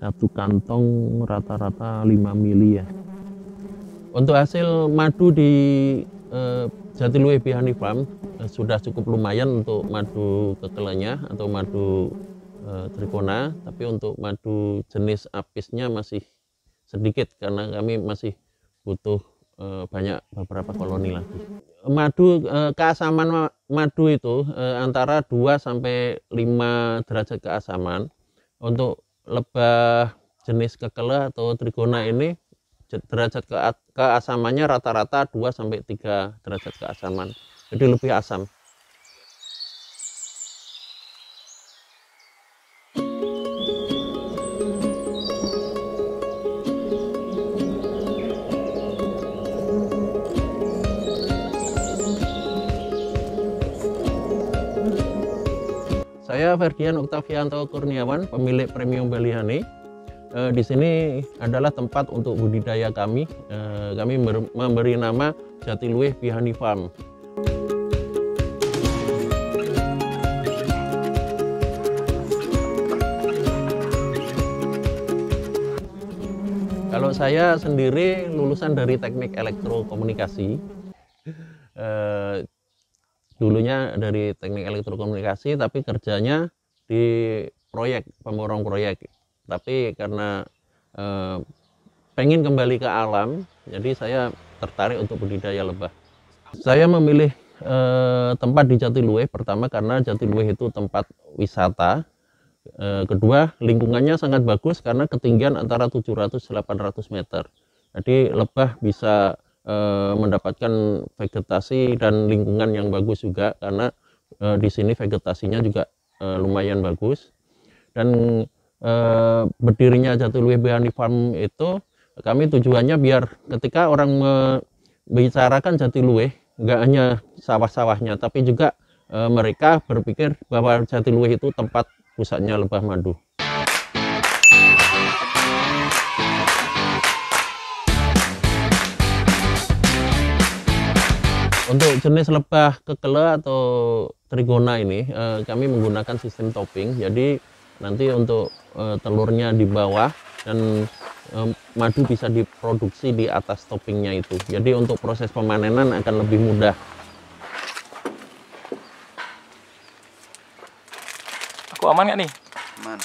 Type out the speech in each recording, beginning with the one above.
Satu kantong rata-rata 5 mili ya. Untuk hasil madu di Jatiluwe Bee Honey Farm sudah cukup lumayan untuk madu kekelenya atau madu trikona, tapi untuk madu jenis apisnya masih sedikit karena kami masih butuh banyak beberapa koloni lagi. Madu keasaman madu itu antara 2 sampai 5 derajat keasaman. Untuk lebah jenis kekele atau trigona ini derajat keasamannya rata-rata 2 sampai 3 derajat keasaman. Jadi lebih asam. Saya Ferdian Oktavianto Kurniawan, pemilik Premium Bali Honey. Di sini adalah tempat untuk budidaya kami. Kami memberi nama Jatiluwe Bee Honey Farm. Kalau saya sendiri lulusan dari Teknik Elektrokomunikasi. Dulunya dari Teknik Elektrokomunikasi, tapi kerjanya di proyek, pemborong proyek. Tapi karena pengen kembali ke alam, jadi saya tertarik untuk budidaya lebah. Saya memilih tempat di Jatiluwe pertama karena Jatiluwe itu tempat wisata. Kedua, lingkungannya sangat bagus karena ketinggian antara 700-800 meter. Jadi lebah bisa mendapatkan vegetasi dan lingkungan yang bagus juga karena di sini vegetasinya juga lumayan bagus. Dan berdirinya Jatiluwe Bee Honey Farm itu kami tujuannya biar ketika orang membicarakan Jatiluwe nggak hanya sawah-sawahnya, tapi juga mereka berpikir bahwa Jatiluwe itu tempat pusatnya lebah madu. Untuk jenis lebah kekele atau trigona ini kami menggunakan sistem topping. Jadi nanti untuk telurnya di bawah dan madu bisa diproduksi di atas toppingnya itu. Jadi untuk proses pemanenan akan lebih mudah. Aku aman nggak nih? Aman.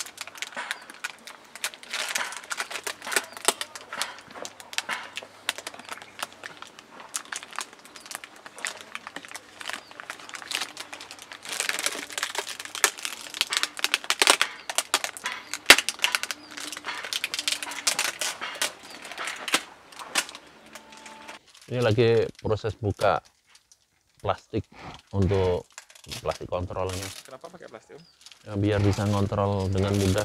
Ini lagi proses buka plastik untuk plastik kontrolnya. Kenapa pakai plastik? Ya, biar bisa ngontrol dengan mudah.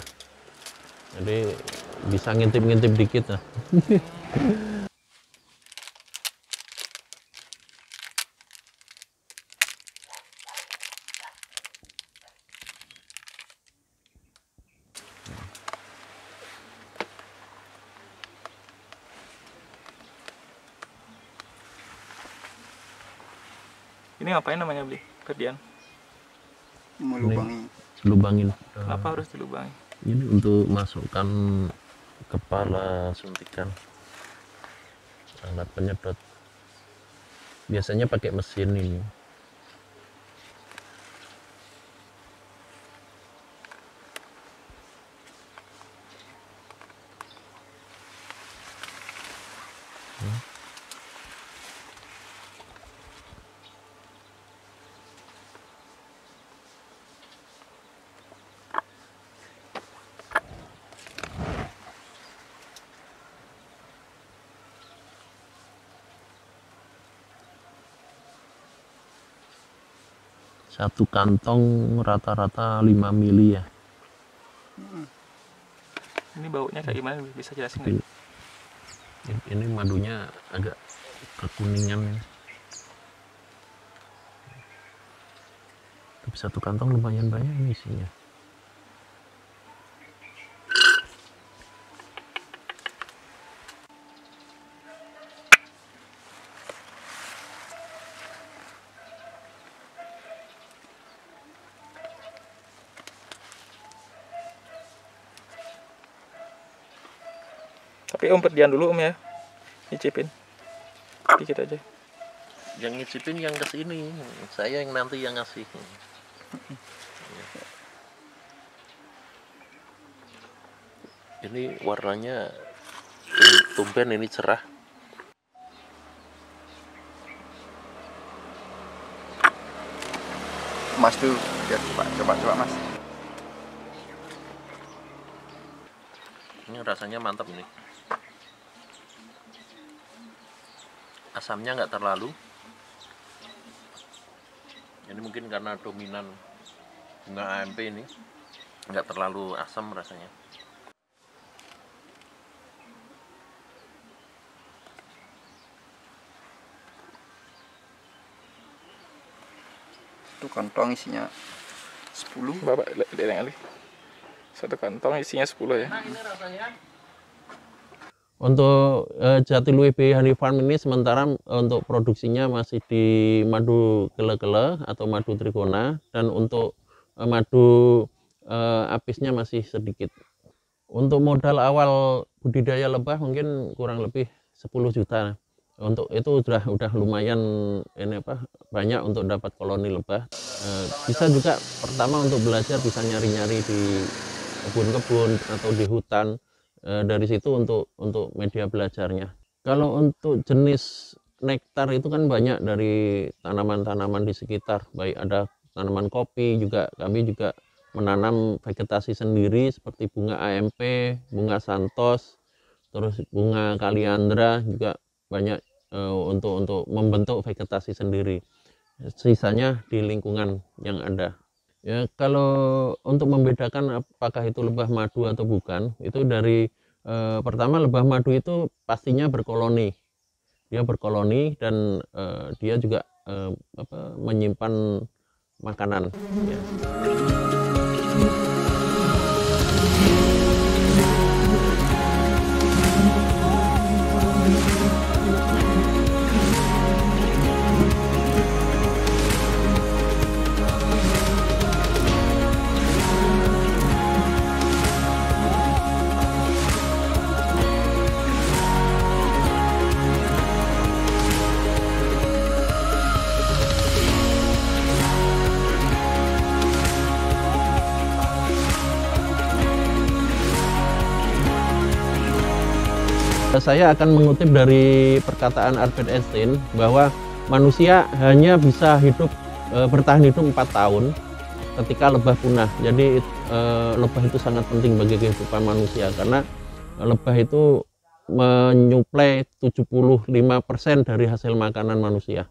Jadi bisa ngintip-ngintip dikit lah. Ini ngapain namanya beli? Ferdian? Melubangi. Lubangin. Kenapa harus dilubangi? Ini untuk masukkan kepala suntikan alat penyedot. Biasanya pakai mesin ini. Satu kantong rata-rata 5 mili ya. Ini baunya kayak gimana? Bisa jelasin Tapi nggak? ini madunya agak kekuningan. Tapi satu kantong lumayan banyak ini isinya. Tapi Om Ferdian dulu Om ya, nyicipin dikit aja. Yang nyicipin yang kesini, saya yang nanti yang ngasih. Ini warnanya tumben ini cerah. Mas tuh, ya coba Mas. Ini rasanya mantap nih. Asamnya nggak terlalu. Ini mungkin karena dominan bunga AMP ini, nggak terlalu asam rasanya. Itu kantong isinya 10. Bapak lihat yang kali. Satu kantong isinya 10 ya. Nah, ini rasanya. Untuk Jatiluwih Bee Honey Farm ini sementara untuk produksinya masih di madu gele-gele atau madu trigona, dan untuk madu apisnya masih sedikit. Untuk modal awal budidaya lebah mungkin kurang lebih 10 juta. Untuk itu udah lumayan ini banyak untuk dapat koloni lebah. Bisa juga pertama untuk belajar bisa nyari-nyari di kebun-kebun atau di hutan. Dari situ untuk media belajarnya. Kalau untuk jenis nektar itu kan banyak dari tanaman-tanaman di sekitar, baik ada tanaman kopi juga, kami juga menanam vegetasi sendiri seperti bunga AMP, bunga santos, terus bunga kaliandra juga banyak untuk membentuk vegetasi sendiri. Sisanya di lingkungan yang ada. Ya, kalau untuk membedakan apakah itu lebah madu atau bukan, itu dari pertama lebah madu itu pastinya berkoloni. Dia berkoloni dan dia juga menyimpan makanan. Ya. Saya akan mengutip dari perkataan Albert Einstein bahwa manusia hanya bisa bertahan hidup 4 tahun ketika lebah punah. Jadi lebah itu sangat penting bagi kehidupan manusia karena lebah itu menyuplai 75% dari hasil makanan manusia.